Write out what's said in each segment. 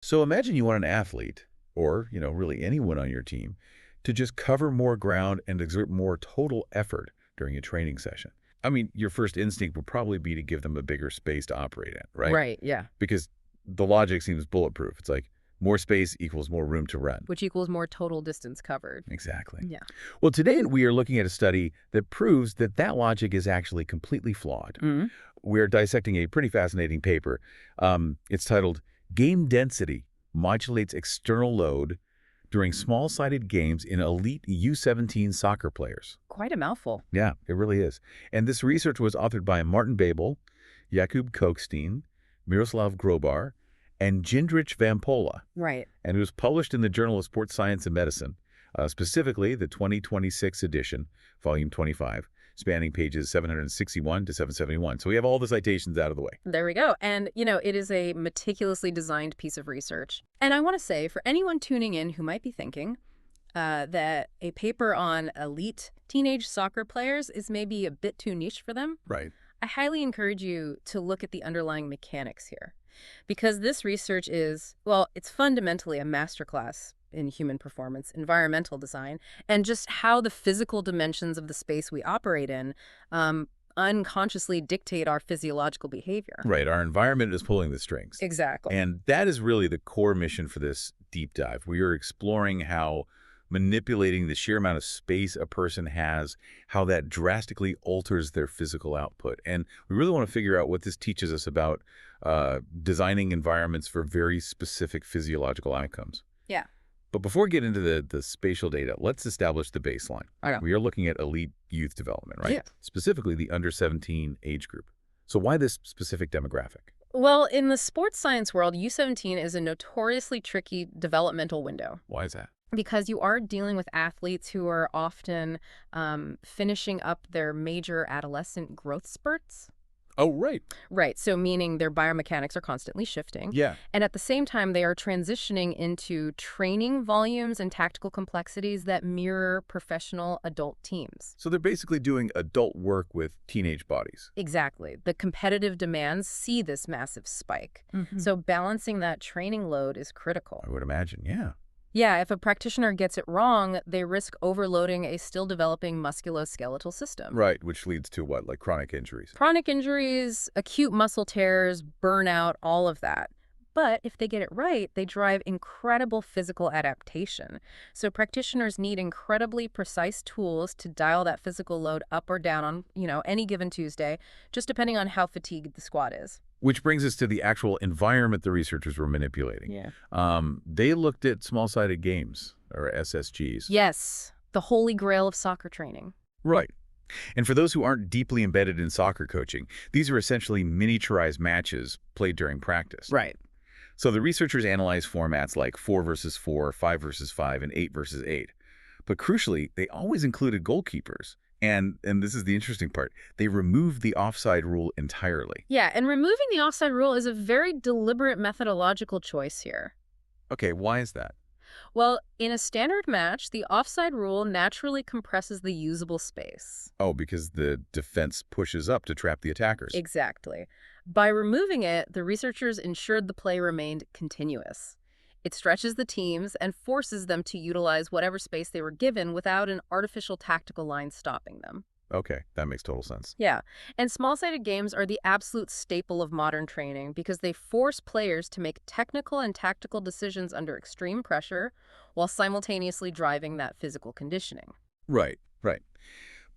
So imagine you want an athlete, or, really anyone on your team, to just cover more ground and exert more total effort during a training session. I mean, your first instinct would probably be to give them a bigger space to operate in, right? Right, yeah. Because the logic seems bulletproof. It's like more space equals more room to run. Which equals more total distance covered. Exactly. Yeah. Well, today we are looking at a study that proves that that logic is actually completely flawed. Mm. We're dissecting a pretty fascinating paper. It's titled Game Density Modulates External Load During Small-Sided Games in Elite U17 Soccer Players. Quite a mouthful. Yeah, it really is. And this research was authored by Martin Bejbl, Jakub Kokstejn, Miroslav Grobar, and Jindrich Vampola. Right. And it was published in the Journal of Sports Science and Medicine, specifically the 2026 edition, volume 25, spanning pages 761 to 771. So we have all the citations out of the way. There we go. And, it is a meticulously designed piece of research. And I want to say, for anyone tuning in who might be thinking that a paper on elite teenage soccer players is maybe a bit too niche for them, Right. I highly encourage you to look at the underlying mechanics here. Because this research is, well, it's fundamentally a masterclass in human performance, environmental design, and just how the physical dimensions of the space we operate in unconsciously dictate our physiological behavior. Right. Our environment is pulling the strings. Exactly. And that is really the core mission for this deep dive. We are exploring how manipulating the sheer amount of space a person has, how that drastically alters their physical output. And we really want to figure out what this teaches us about designing environments for very specific physiological outcomes. Yeah. But before we get into the spatial data, let's establish the baseline. I know. We are looking at elite youth development, right? Yeah. Specifically the under 17 age group. So why this specific demographic? Well, in the sports science world, U17 is a notoriously tricky developmental window. Why is that? Because you are dealing with athletes who are often finishing up their major adolescent growth spurts. Oh, right. Right. So meaning their biomechanics are constantly shifting. Yeah. And at the same time, they are transitioning into training volumes and tactical complexities that mirror professional adult teams. So they're basically doing adult work with teenage bodies. Exactly. The competitive demands see this massive spike. So balancing that training load is critical. I would imagine, yeah. Yeah, if a practitioner gets it wrong, they risk overloading a still developing musculoskeletal system. Right, which leads to what, like chronic injuries? Chronic injuries, acute muscle tears, burnout, all of that. But if they get it right, they drive incredible physical adaptation. So practitioners need incredibly precise tools to dial that physical load up or down on, any given Tuesday, just depending on how fatigued the squad is. Which brings us to the actual environment the researchers were manipulating. Yeah. They looked at small-sided games, or SSGs. Yes, the holy grail of soccer training. Right. And for those who aren't deeply embedded in soccer coaching, these are essentially miniaturized matches played during practice. Right. So the researchers analyzed formats like 4 versus 4, 5 versus 5, and 8 versus 8. But crucially, they always included goalkeepers. And this is the interesting part, they removed the offside rule entirely. Yeah, and removing the offside rule is a very deliberate methodological choice here. Okay, why is that? Well, in a standard match, the offside rule naturally compresses the usable space. Oh, because the defense pushes up to trap the attackers. Exactly. By removing it, the researchers ensured the play remained continuous. It stretches the teams and forces them to utilize whatever space they were given without an artificial tactical line stopping them. Okay, that makes total sense. Yeah, and small-sided games are the absolute staple of modern training because they force players to make technical and tactical decisions under extreme pressure while simultaneously driving that physical conditioning. Right, right.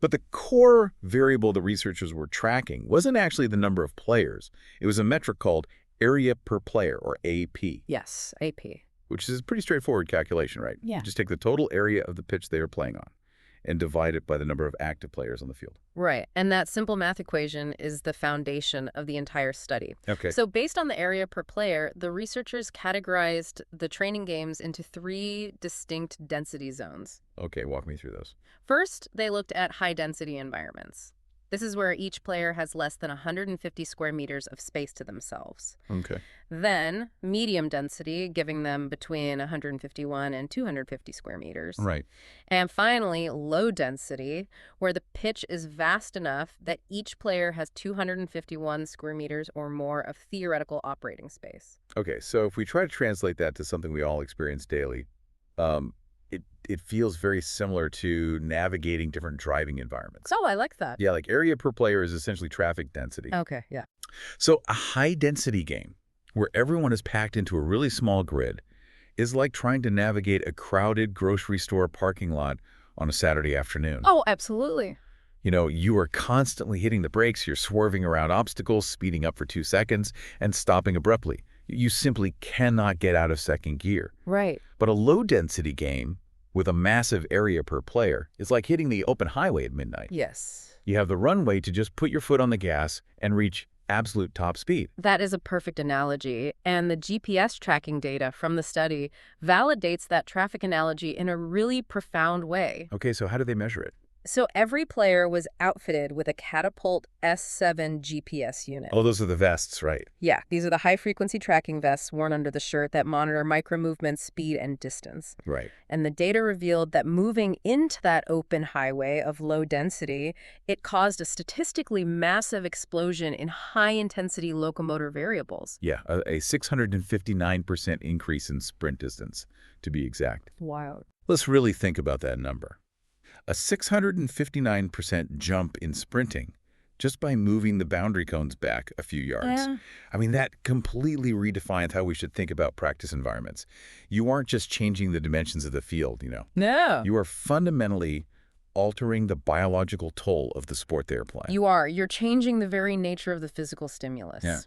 But the core variable the researchers were tracking wasn't actually the number of players. It was a metric called area per player, or AP. Yes, AP. Which is a pretty straightforward calculation, right? Yeah. Just take the total area of the pitch they are playing on and divide it by the number of active players on the field. Right, and that simple math equation is the foundation of the entire study. Okay. So based on the area per player, the researchers categorized the training games into 3 distinct density zones. Okay, walk me through those. First, they looked at high-density environments. This is where each player has less than 150 square meters of space to themselves. Okay. Then, medium density, giving them between 151 and 250 square meters. Right. And finally, low density, where the pitch is vast enough that each player has 251 square meters or more of theoretical operating space. Okay, so if we try to translate that to something we all experience daily, um, it feels very similar to navigating different driving environments. Oh, I like that. Yeah, like area per player is essentially traffic density. Okay, yeah. So a high-density game where everyone is packed into a really small grid is like trying to navigate a crowded grocery store parking lot on a Saturday afternoon. Oh, absolutely. You know, you are constantly hitting the brakes, you're swerving around obstacles, speeding up for 2 seconds, and stopping abruptly. You simply cannot get out of second gear. Right. But a low-density game with a massive area per player is like hitting the open highway at midnight. Yes. You have the runway to just put your foot on the gas and reach absolute top speed. That is a perfect analogy, and the GPS tracking data from the study validates that traffic analogy in a really profound way. Okay, so how do they measure it? So every player was outfitted with a Catapult S7 GPS unit. Oh, those are the vests, right? Yeah, these are the high-frequency tracking vests worn under the shirt that monitor micro-movement, speed, and distance. Right. And the data revealed that moving into that open highway of low density, it caused a statistically massive explosion in high-intensity locomotor variables. Yeah, a 659% increase in sprint distance, to be exact. Wow. Let's really think about that number. A 659% jump in sprinting just by moving the boundary cones back a few yards. Yeah. I mean, that completely redefines how we should think about practice environments. You aren't just changing the dimensions of the field, you know. No. You are fundamentally altering the biological toll of the sport they're playing. You are. You're changing the very nature of the physical stimulus. Yeah.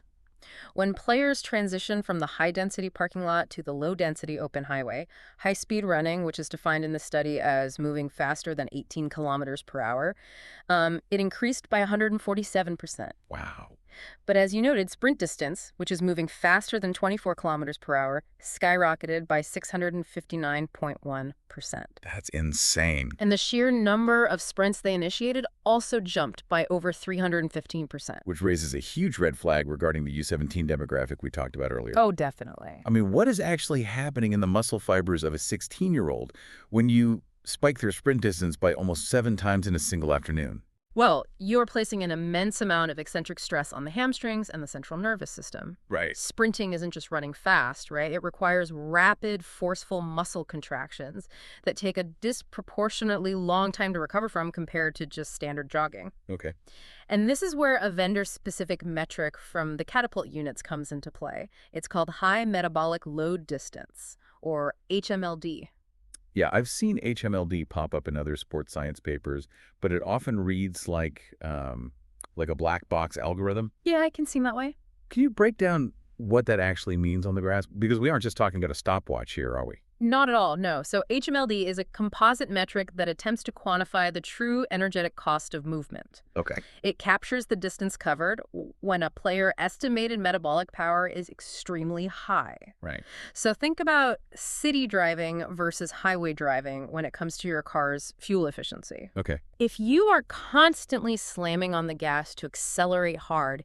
When players transition from the high-density parking lot to the low-density open highway, high-speed running, which is defined in the study as moving faster than 18 kilometers per hour, it increased by 147%. Wow. But as you noted, sprint distance, which is moving faster than 24 kilometers per hour, skyrocketed by 659.1%. That's insane. And the sheer number of sprints they initiated also jumped by over 315%. Which raises a huge red flag regarding the U17 demographic we talked about earlier. Oh, definitely. I mean, what is actually happening in the muscle fibers of a 16-year-old when you spike their sprint distance by almost 7 times in a single afternoon? Well, you're placing an immense amount of eccentric stress on the hamstrings and the central nervous system. Right. Sprinting isn't just running fast, right? It requires rapid, forceful muscle contractions that take a disproportionately long time to recover from compared to just standard jogging. Okay. And this is where a vendor-specific metric from the Catapult units comes into play. It's called High Metabolic Load Distance, or HMLD. Yeah, I've seen HMLD pop up in other sports science papers, but it often reads like a black box algorithm. Yeah, I can seem that way. Can you break down what that actually means on the grass? Because we aren't just talking about a stopwatch here, are we? Not at all, no. So HMLD is a composite metric that attempts to quantify the true energetic cost of movement. Okay. It captures the distance covered when a player's estimated metabolic power is extremely high. Right. So think about city driving versus highway driving when it comes to your car's fuel efficiency. Okay. If you are constantly slamming on the gas to accelerate hard,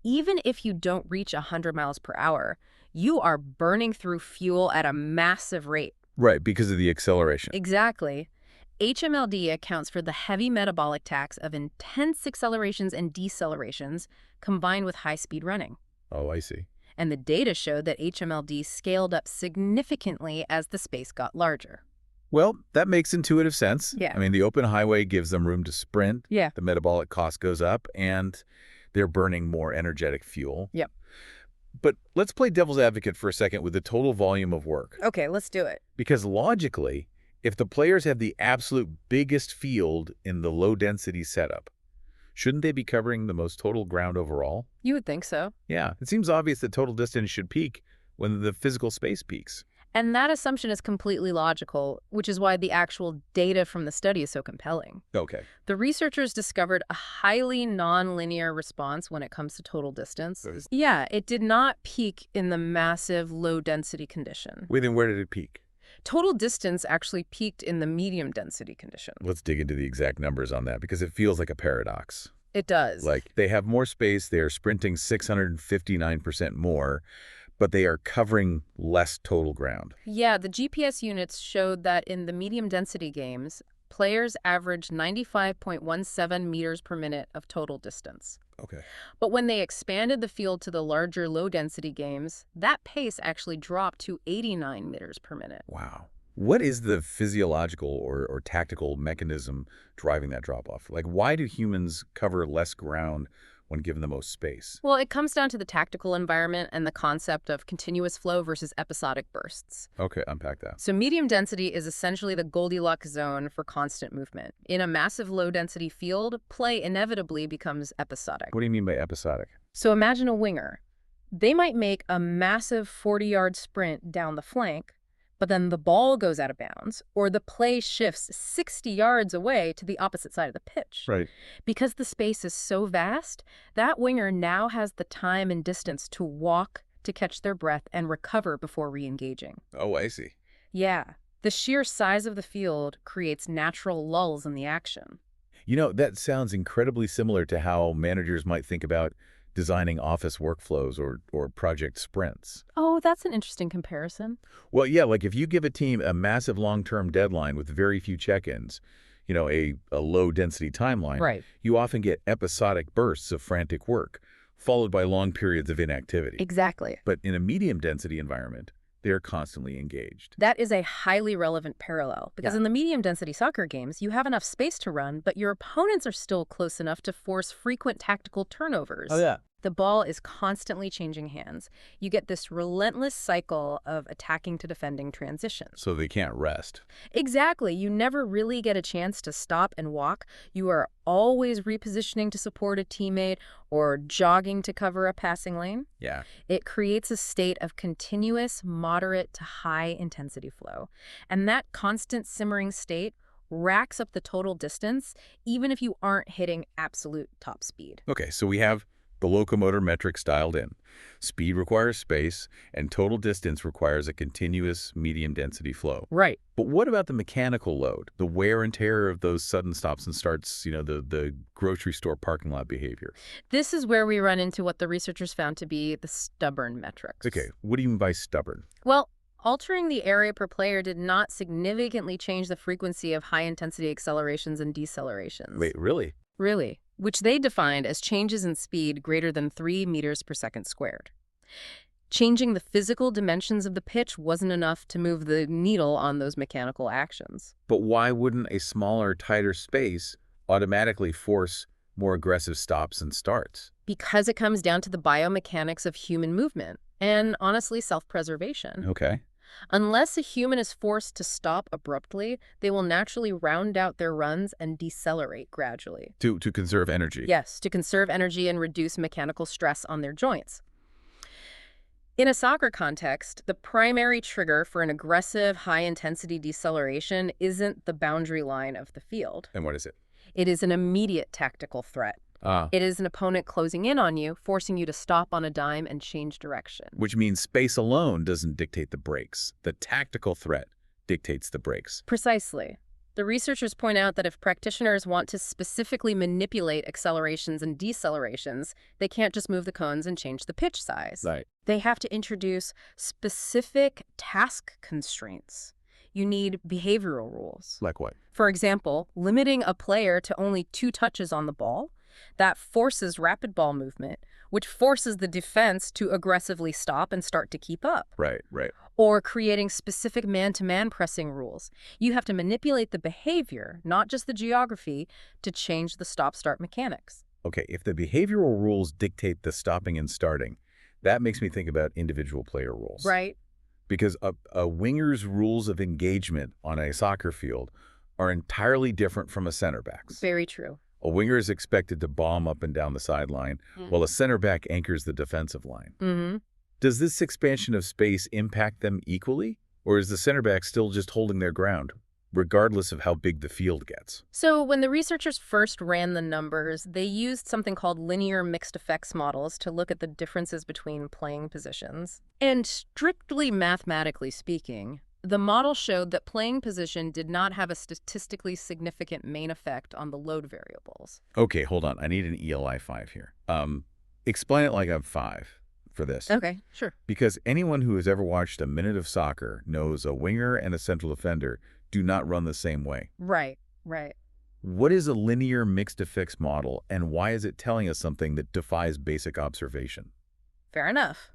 even if you don't reach 100 miles per hour, you are burning through fuel at a massive rate. Right, because of the acceleration. Exactly. HMLD accounts for the heavy metabolic tax of intense accelerations and decelerations combined with high-speed running. Oh, I see. And the data showed that HMLD scaled up significantly as the space got larger. Well, that makes intuitive sense. Yeah. I mean, the open highway gives them room to sprint. Yeah. The metabolic cost goes up, and they're burning more energetic fuel. Yep. But let's play devil's advocate for a second with the total volume of work. Okay, let's do it. Because logically, if the players have the absolute biggest field in the low-density setup, shouldn't they be covering the most total ground overall? You would think so. Yeah, it seems obvious that total distance should peak when the physical space peaks. And that assumption is completely logical, which is why the actual data from the study is so compelling. Okay. The researchers discovered a highly nonlinear response when it comes to total distance. Yeah, it did not peak in the massive low-density condition. Wait, then where did it peak? Total distance actually peaked in the medium-density condition. Let's dig into the exact numbers on that, because it feels like a paradox. It does. Like, they have more space, they are sprinting 659% more, but they are covering less total ground. Yeah, the GPS units showed that in the medium density games, players averaged 95.17 meters per minute of total distance. Okay. But when they expanded the field to the larger low-density games, that pace actually dropped to 89 meters per minute. Wow. What is the physiological or tactical mechanism driving that drop-off? Like, why do humans cover less ground when given the most space? Well, it comes down to the tactical environment and the concept of continuous flow versus episodic bursts. Okay, unpack that. So medium density is essentially the Goldilocks zone for constant movement. In a massive low-density field, play inevitably becomes episodic. What do you mean by episodic? So imagine a winger. They might make a massive 40-yard sprint down the flank, but then the ball goes out of bounds, or the play shifts 60 yards away to the opposite side of the pitch. Right. Because the space is so vast, that winger now has the time and distance to walk, to catch their breath, and recover before re-engaging. Oh, I see. Yeah, the sheer size of the field creates natural lulls in the action. You know, that sounds incredibly similar to how managers might think about designing office workflows or project sprints. Oh, that's an interesting comparison. Well, yeah, like if you give a team a massive long-term deadline with very few check-ins, you know, a low-density timeline, Right. you often get episodic bursts of frantic work, followed by long periods of inactivity. Exactly. But in a medium-density environment, they are constantly engaged. That is a highly relevant parallel, because Yeah. in the medium-density soccer games, you have enough space to run, but your opponents are still close enough to force frequent tactical turnovers. Oh, yeah. The ball is constantly changing hands. You get this relentless cycle of attacking to defending transitions. So they can't rest. Exactly. You never really get a chance to stop and walk. You are always repositioning to support a teammate or jogging to cover a passing lane. Yeah. It creates a state of continuous, moderate to high intensity flow. And that constant simmering state racks up the total distance, even if you aren't hitting absolute top speed. Okay, so we have the locomotor metrics dialed in. Speed requires space, and total distance requires a continuous medium-density flow. Right. But what about the mechanical load, the wear and tear of those sudden stops and starts, you know, the grocery store parking lot behavior? This is where we run into what the researchers found to be the stubborn metrics. Okay, what do you mean by stubborn? Well, altering the area per player did not significantly change the frequency of high-intensity accelerations and decelerations. Wait, really? Really, which they defined as changes in speed greater than 3 meters per second squared. Changing the physical dimensions of the pitch wasn't enough to move the needle on those mechanical actions. But why wouldn't a smaller, tighter space automatically force more aggressive stops and starts? Because it comes down to the biomechanics of human movement and, honestly, self-preservation. Okay. Unless a human is forced to stop abruptly, they will naturally round out their runs and decelerate gradually. To conserve energy. Yes, to conserve energy and reduce mechanical stress on their joints. In a soccer context, the primary trigger for an aggressive, high-intensity deceleration isn't the boundary line of the field. And what is it? It is an immediate tactical threat. It is an opponent closing in on you, forcing you to stop on a dime and change direction. Which means space alone doesn't dictate the brakes. The tactical threat dictates the brakes. Precisely. The researchers point out that if practitioners want to specifically manipulate accelerations and decelerations, they can't just move the cones and change the pitch size. Right. They have to introduce specific task constraints. You need behavioral rules. Like what? For example, limiting a player to only 2 touches on the ball. That forces rapid ball movement, which forces the defense to aggressively stop and start to keep up. Right, right. Or creating specific man-to-man pressing rules. You have to manipulate the behavior, not just the geography, to change the stop-start mechanics. Okay, if the behavioral rules dictate the stopping and starting, that makes me think about individual player rules. Right. Because a winger's rules of engagement on a soccer field are entirely different from a center back's. Very true. A winger is expected to bomb up and down the sideline, while a center back anchors the defensive line. Mm-hmm. Does this expansion of space impact them equally? Or is the center back still just holding their ground, regardless of how big the field gets? So when the researchers first ran the numbers, they used something called linear mixed effects models to look at the differences between playing positions. And strictly mathematically speaking, The model showed that playing position did not have a statistically significant main effect on the load variables. Okay, hold on. I need an ELI 5 here. Explain it like I'm 5 for this. Okay, sure. Because anyone who has ever watched a minute of soccer knows a winger and a central defender do not run the same way. Right, right. What is a linear mixed effects model, and why is it telling us something that defies basic observation? Fair enough.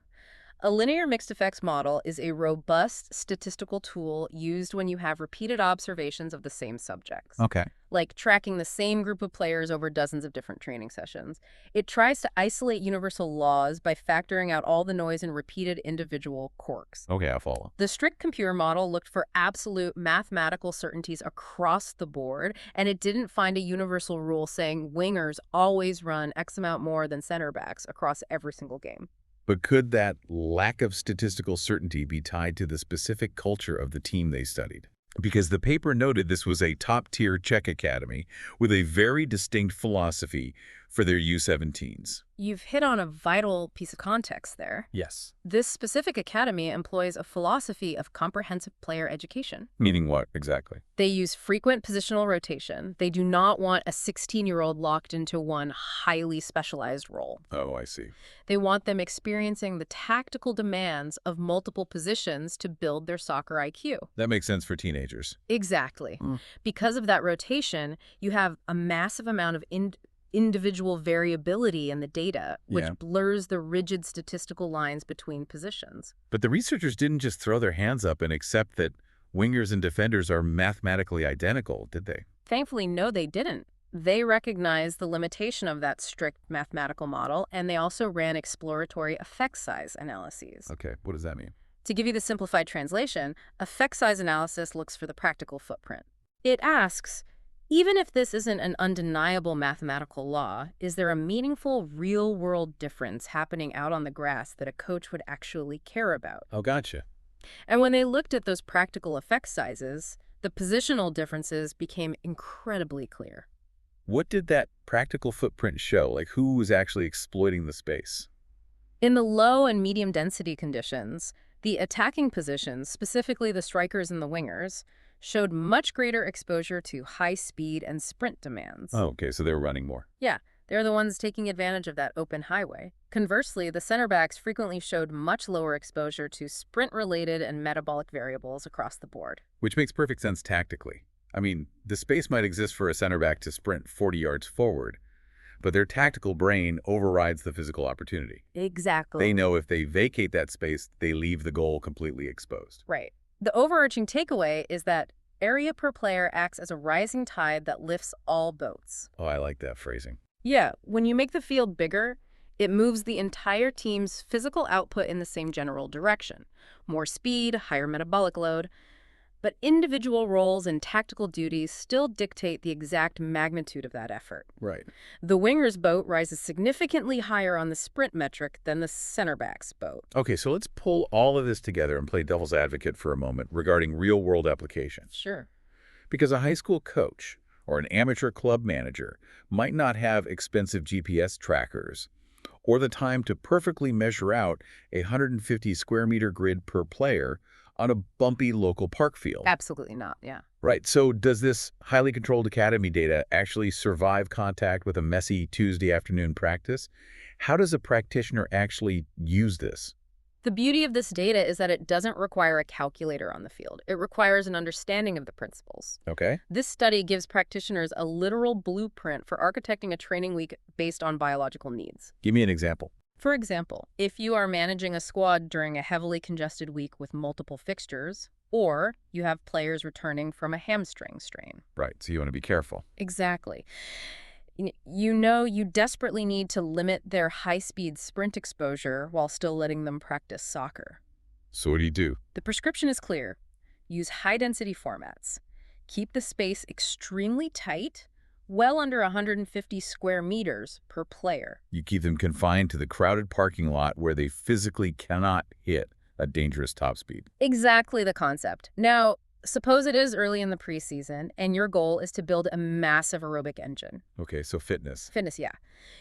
A linear mixed effects model is a robust statistical tool used when you have repeated observations of the same subjects, Okay. like tracking the same group of players over dozens of different training sessions. It tries to isolate universal laws by factoring out all the noise in repeated individual quirks. Okay, I'll follow. The strict computer model looked for absolute mathematical certainties across the board, and it didn't find a universal rule saying wingers always run X amount more than center backs across every single game. But could that lack of statistical certainty be tied to the specific culture of the team they studied? Because the paper noted this was a top-tier Czech academy with a very distinct philosophy for their U17s. You've hit on a vital piece of context there. Yes. This specific academy employs a philosophy of comprehensive player education. Meaning what, exactly? They use frequent positional rotation. They do not want a 16-year-old locked into one highly specialized role. Oh, I see. They want them experiencing the tactical demands of multiple positions to build their soccer IQ. That makes sense for teenagers. Exactly. Because of that rotation, you have a massive amount of individual variability in the data, which blurs the rigid statistical lines between positions. But the researchers didn't just throw their hands up and accept that wingers and defenders are mathematically identical, did they? Thankfully, no, they didn't. They recognized the limitation of that strict mathematical model, and they also ran exploratory effect size analyses. Okay, what does that mean? To give you the simplified translation, effect size analysis looks for the practical footprint. It asks, even if this isn't an undeniable mathematical law, is there a meaningful real-world difference happening out on the grass that a coach would actually care about? Oh, gotcha. And when they looked at those practical effect sizes, the positional differences became incredibly clear. What did that practical footprint show? Like, who was actually exploiting the space? In the low and medium density conditions, the attacking positions, specifically the strikers and the wingers, showed much greater exposure to high speed and sprint demands. Oh, okay, so they were running more. Yeah, they're the ones taking advantage of that open highway. Conversely, the center backs frequently showed much lower exposure to sprint-related and metabolic variables across the board. Which makes perfect sense tactically. I mean, the space might exist for a center back to sprint 40 yards forward, but their tactical brain overrides the physical opportunity. Exactly. They know if they vacate that space, they leave the goal completely exposed. Right. The overarching takeaway is that area per player acts as a rising tide that lifts all boats. Oh, I like that phrasing. Yeah, when you make the field bigger, it moves the entire team's physical output in the same general direction. More speed, higher metabolic load. But individual roles and tactical duties still dictate the exact magnitude of that effort. Right. The winger's boat rises significantly higher on the sprint metric than the center back's boat. Okay, so let's pull all of this together and play devil's advocate for a moment regarding real-world applications. Sure. Because a high school coach or an amateur club manager might not have expensive GPS trackers or the time to perfectly measure out a 150 square meter grid per player on a bumpy local park field. Absolutely not, yeah. Right, so does this highly controlled academy data actually survive contact with a messy Tuesday afternoon practice? How does a practitioner actually use this? The beauty of this data is that it doesn't require a calculator on the field. It requires an understanding of the principles. Okay. This study gives practitioners a literal blueprint for architecting a training week based on biological needs. Give me an example. For example, if you are managing a squad during a heavily congested week with multiple fixtures, or you have players returning from a hamstring strain. Right, so you want to be careful. Exactly. You know you desperately need to limit their high-speed sprint exposure while still letting them practice soccer. So what do you do? The prescription is clear. Use high-density formats. Keep the space extremely tight, well under 150 square meters per player. You keep them confined to the crowded parking lot where they physically cannot hit a dangerous top speed. Exactly the concept. Now, Suppose it is early in the preseason, and your goal is to build a massive aerobic engine. Okay, so fitness. Fitness, yeah.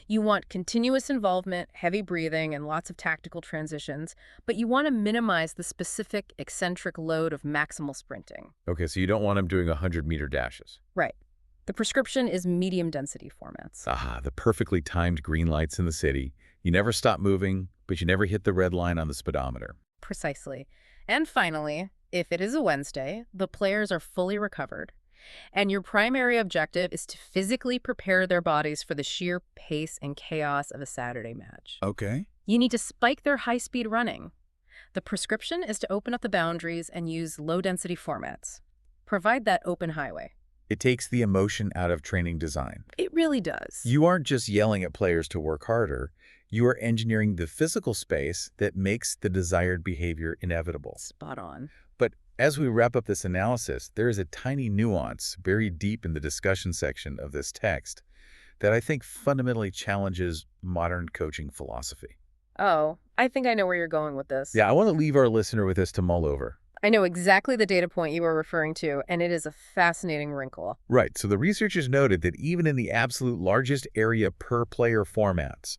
You want continuous involvement, heavy breathing, and lots of tactical transitions, but you want to minimize the specific eccentric load of maximal sprinting. Okay, so you don't want them doing 100-meter dashes. Right. The prescription is medium-density formats. Ah, the perfectly timed green lights in the city. You never stop moving, but you never hit the red line on the speedometer. Precisely. And finally, if it is a Wednesday, the players are fully recovered, and your primary objective is to physically prepare their bodies for the sheer pace and chaos of a Saturday match. Okay. You need to spike their high-speed running. The prescription is to open up the boundaries and use low-density formats. Provide that open highway. It takes the emotion out of training design. It really does. You aren't just yelling at players to work harder. You are engineering the physical space that makes the desired behavior inevitable. Spot on. But as we wrap up this analysis, there is a tiny nuance buried deep in the discussion section of this text that I think fundamentally challenges modern coaching philosophy. Oh, I think I know where you're going with this. Yeah, I want to leave our listener with this to mull over. I know exactly the data point you were referring to, and it is a fascinating wrinkle. Right, so the researchers noted that even in the absolute largest area per player formats,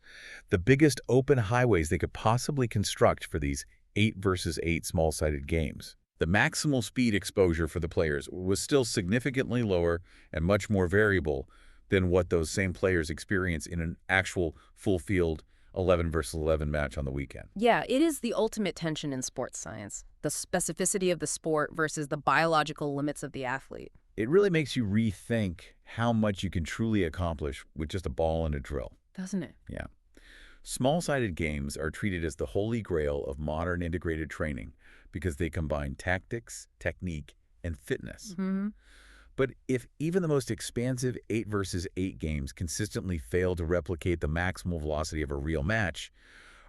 the biggest open highways they could possibly construct for these 8 versus 8 small-sided games, the maximal speed exposure for the players was still significantly lower and much more variable than what those same players experience in an actual full-field 11 versus 11 match on the weekend. Yeah, it is the ultimate tension in sports science, the specificity of the sport versus the biological limits of the athlete. It really makes you rethink how much you can truly accomplish with just a ball and a drill. Doesn't it? Yeah. Small-sided games are treated as the holy grail of modern integrated training because they combine tactics, technique, and fitness. Mm-hmm. But if even the most expansive 8 versus 8 games consistently fail to replicate the maximal velocity of a real match,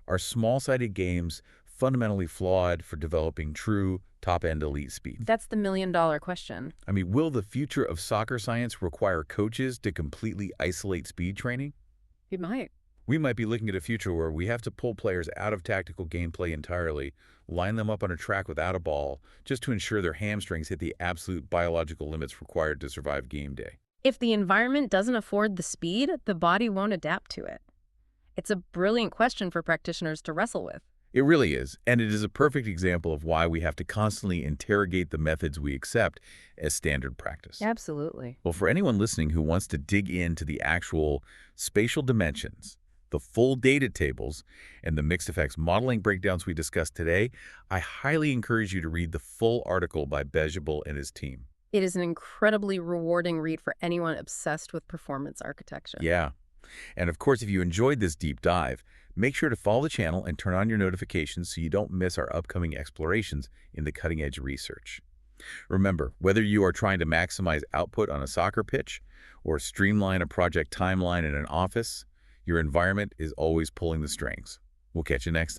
are small-sided games fundamentally flawed for developing true top-end elite speed? That's the million-dollar question. I mean, will the future of soccer science require coaches to completely isolate speed training? It might. We might be looking at a future where we have to pull players out of tactical gameplay entirely, line them up on a track without a ball, just to ensure their hamstrings hit the absolute biological limits required to survive game day. If the environment doesn't afford the speed, the body won't adapt to it. It's a brilliant question for practitioners to wrestle with. It really is, and it is a perfect example of why we have to constantly interrogate the methods we accept as standard practice. Absolutely. Well, for anyone listening who wants to dig into the actual spatial dimensions, the full data tables, and the mixed effects modeling breakdowns we discussed today, I highly encourage you to read the full article by Bejbl and his team. It is an incredibly rewarding read for anyone obsessed with performance architecture. Yeah. And of course, if you enjoyed this deep dive, make sure to follow the channel and turn on your notifications so you don't miss our upcoming explorations in the cutting-edge research. Remember, whether you are trying to maximize output on a soccer pitch or streamline a project timeline in an office, your environment is always pulling the strings. We'll catch you next time.